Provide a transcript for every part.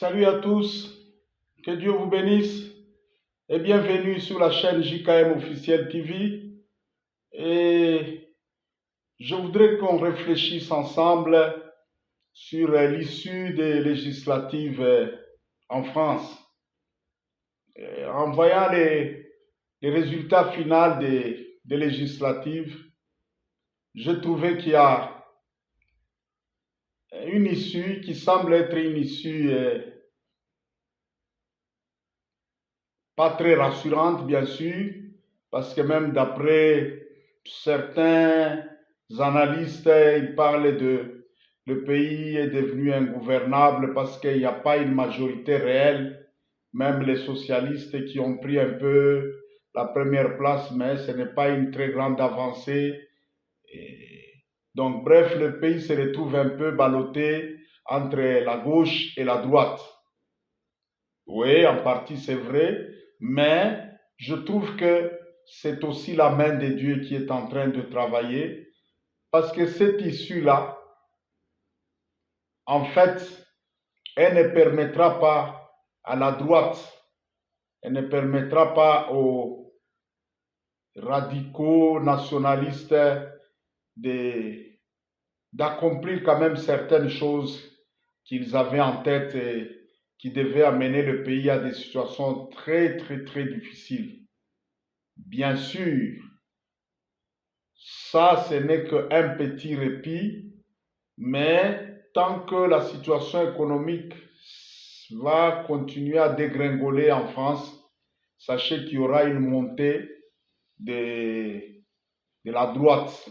Salut à tous, que Dieu vous bénisse et bienvenue sur la chaîne JKM Officiel TV. Et je voudrais qu'on réfléchisse ensemble sur l'issue des législatives en France. En voyant les résultats finaux des législatives, je trouvais qu'il y a une issue qui semble être une issue pas très rassurante, bien sûr, parce que même d'après certains analystes, ils parlent de le pays est devenu ingouvernable parce qu'il n'y a pas une majorité réelle, même les socialistes qui ont pris un peu la première place, mais ce n'est pas une très grande avancée. Donc, bref, le pays se retrouve un peu ballotté entre la gauche et la droite. Oui, en partie c'est vrai, mais je trouve que c'est aussi la main de Dieu qui est en train de travailler, parce que cette issue-là, en fait, elle ne permettra pas à la droite, elle ne permettra pas aux radicaux nationalistes d'accomplir quand même certaines choses qu'ils avaient en tête et qui devaient amener le pays à des situations très, très, très difficiles. Bien sûr, ça, ce n'est qu'un petit répit, mais tant que la situation économique va continuer à dégringoler en France, sachez qu'il y aura une montée de la droite.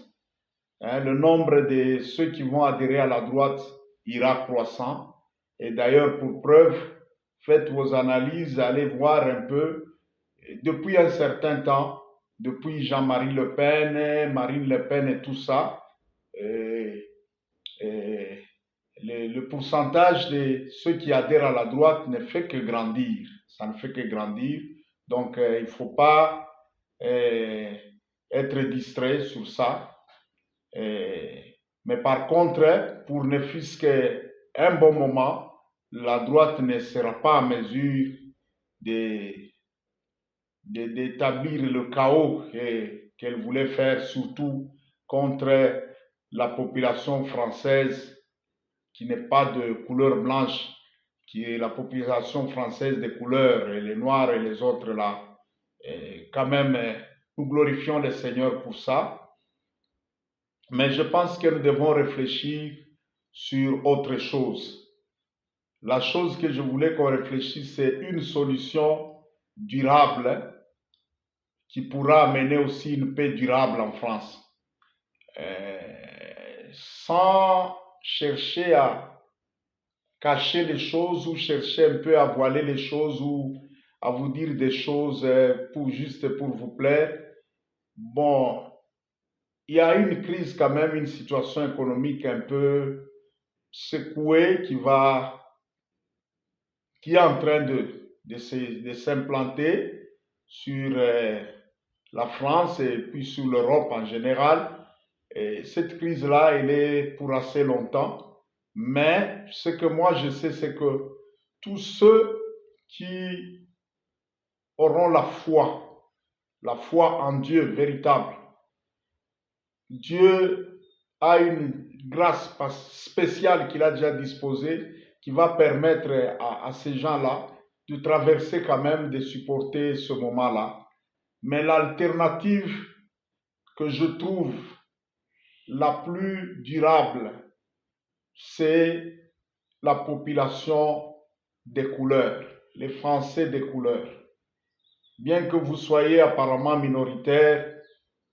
Le nombre de ceux qui vont adhérer à la droite ira croissant. Et d'ailleurs, pour preuve, faites vos analyses, allez voir un peu. Depuis un certain temps, depuis Jean-Marie Le Pen, Marine Le Pen et tout ça, le pourcentage de ceux qui adhèrent à la droite ne fait que grandir. Ça ne fait que grandir. Donc, il ne faut pas être distrait sur ça. Mais par contre, pour ne fût-ce qu'un bon moment, la droite ne sera pas en mesure d'établir le chaos qu'elle voulait faire, surtout contre la population française qui n'est pas de couleur blanche, qui est la population française de couleur, et les Noirs et les autres là. Et quand même, nous glorifions le Seigneur pour ça. Mais je pense que nous devons réfléchir sur autre chose. La chose que je voulais qu'on réfléchisse, c'est une solution durable qui pourra amener aussi une paix durable en France. Sans chercher à cacher les choses ou chercher un peu à voiler les choses ou à vous dire des choses juste pour vous plaire. Bon, il y a une crise quand même, une situation économique un peu secouée qui est en train de s'implanter sur la France et puis sur l'Europe en général. Et cette crise-là, elle est pour assez longtemps. Mais ce que moi je sais, c'est que tous ceux qui auront la foi en Dieu véritable, Dieu a une grâce spéciale qu'il a déjà disposée qui va permettre à ces gens-là de traverser quand même, de supporter ce moment-là. Mais l'alternative que je trouve la plus durable, c'est la population des couleurs, les Français des couleurs. Bien que vous soyez apparemment minoritaire,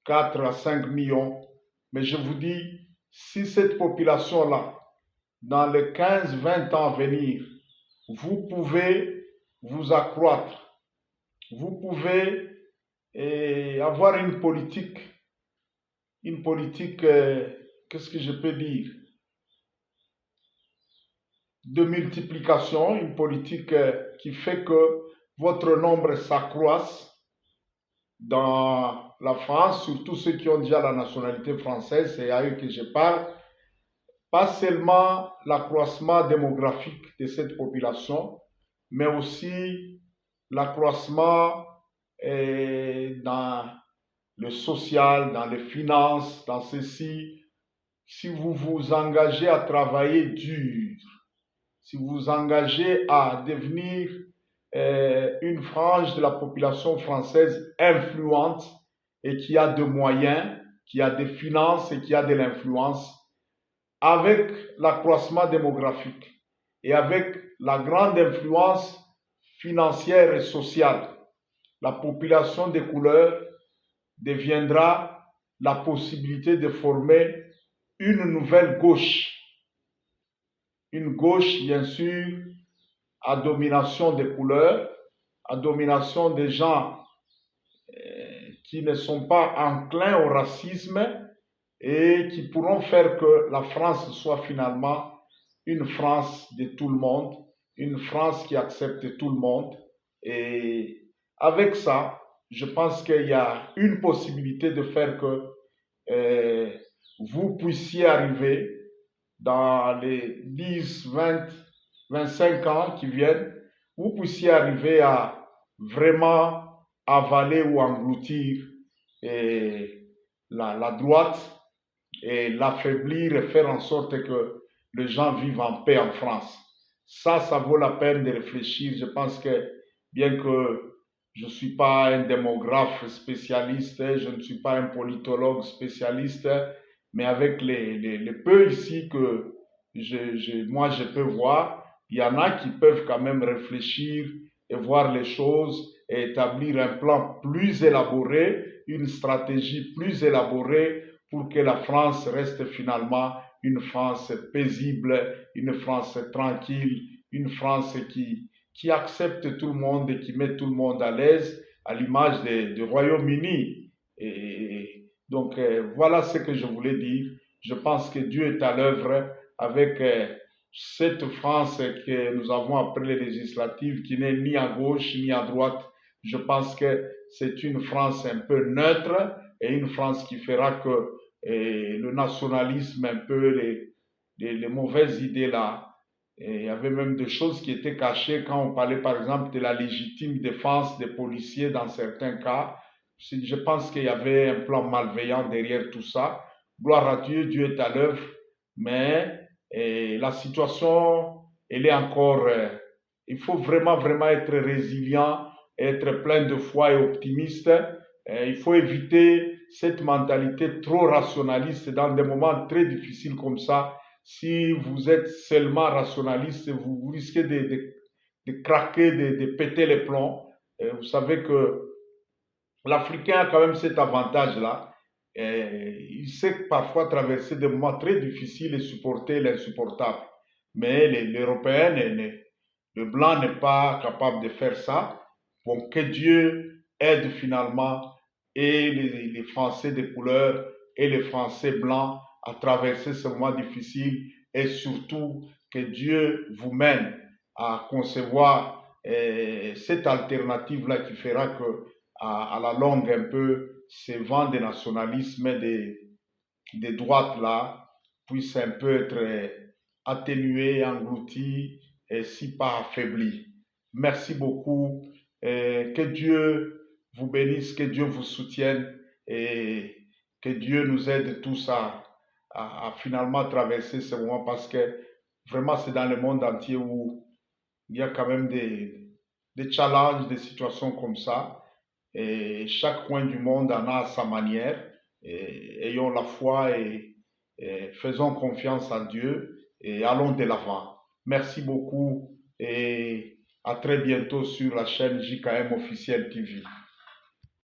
4 à 5 millions, mais je vous dis, si cette population-là, dans les 15-20 ans à venir, vous pouvez vous accroître, vous pouvez avoir une politique, qu'est-ce que je peux dire, de multiplication, une politique qui fait que votre nombre s'accroisse dans la France, surtout ceux qui ont déjà la nationalité française, c'est à eux que je parle. pas seulement l'accroissement démographique de cette population, mais aussi l'accroissement dans le social, dans les finances, dans ceci. Si vous vous engagez à travailler dur, si vous vous engagez à devenir une frange de la population française influente et qui a des moyens, qui a des finances et qui a de l'influence, avec l'accroissement démographique et avec la grande influence financière et sociale, la population des couleurs deviendra la possibilité de former une nouvelle gauche. Une gauche, bien sûr, à domination des couleurs, à domination des gens qui ne sont pas enclins au racisme et qui pourront faire que la France soit finalement une France de tout le monde, une France qui accepte tout le monde. Et avec ça, je pense qu'il y a une possibilité de faire que vous puissiez arriver dans les 10, 20, 25 ans qui viennent, vous puissiez arriver à vraiment avaler ou engloutir la droite et l'affaiblir et faire en sorte que les gens vivent en paix en France. Ça vaut la peine de réfléchir. Je pense que bien que je ne suis pas un démographe spécialiste, je ne suis pas un politologue spécialiste, mais avec les peu ici que moi je peux voir, il y en a qui peuvent quand même réfléchir et voir les choses et établir un plan plus élaboré, une stratégie plus élaborée pour que la France reste finalement une France paisible, une France tranquille, une France qui accepte tout le monde et qui met tout le monde à l'aise, à l'image du Royaume-Uni. Et donc, voilà ce que je voulais dire. Je pense que Dieu est à l'œuvre avec cette France que nous avons après les législatives, qui n'est ni à gauche ni à droite. Je pense que c'est une France un peu neutre et une France qui fera que le nationalisme, un peu les mauvaises idées là, et il y avait même des choses qui étaient cachées quand on parlait par exemple de la légitime défense des policiers dans certains cas. Je pense qu'il y avait un plan malveillant derrière tout ça. Gloire à Dieu, Dieu est à l'œuvre, mais la situation, elle est encore... il faut vraiment, vraiment être résilient, être plein de foi et optimiste. Il faut éviter cette mentalité trop rationaliste dans des moments très difficiles comme ça. Si vous êtes seulement rationaliste, vous risquez de craquer, de péter les plombs. Vous savez que l'Africain a quand même cet avantage-là. Il sait parfois traverser des moments très difficiles et supporter l'insupportable. Mais l'Européen, le Blanc n'est pas capable de faire ça. Bon, que Dieu aide finalement et les Français de couleur et les Français blancs à traverser ce moment difficile et surtout que Dieu vous mène à concevoir cette alternative-là qui fera que à la longue un peu ces vents de nationalisme des droites-là puissent un peu être atténués, engloutis et si pas affaiblis. Merci beaucoup. Que Dieu vous bénisse, que Dieu vous soutienne et que Dieu nous aide tous à finalement traverser ce moment parce que vraiment c'est dans le monde entier où il y a quand même des challenges, des situations comme ça. Et chaque coin du monde en a à sa manière. Et ayons la foi et faisons confiance en Dieu et allons de l'avant. Merci beaucoup et à très bientôt sur la chaîne JKM Officiel TV.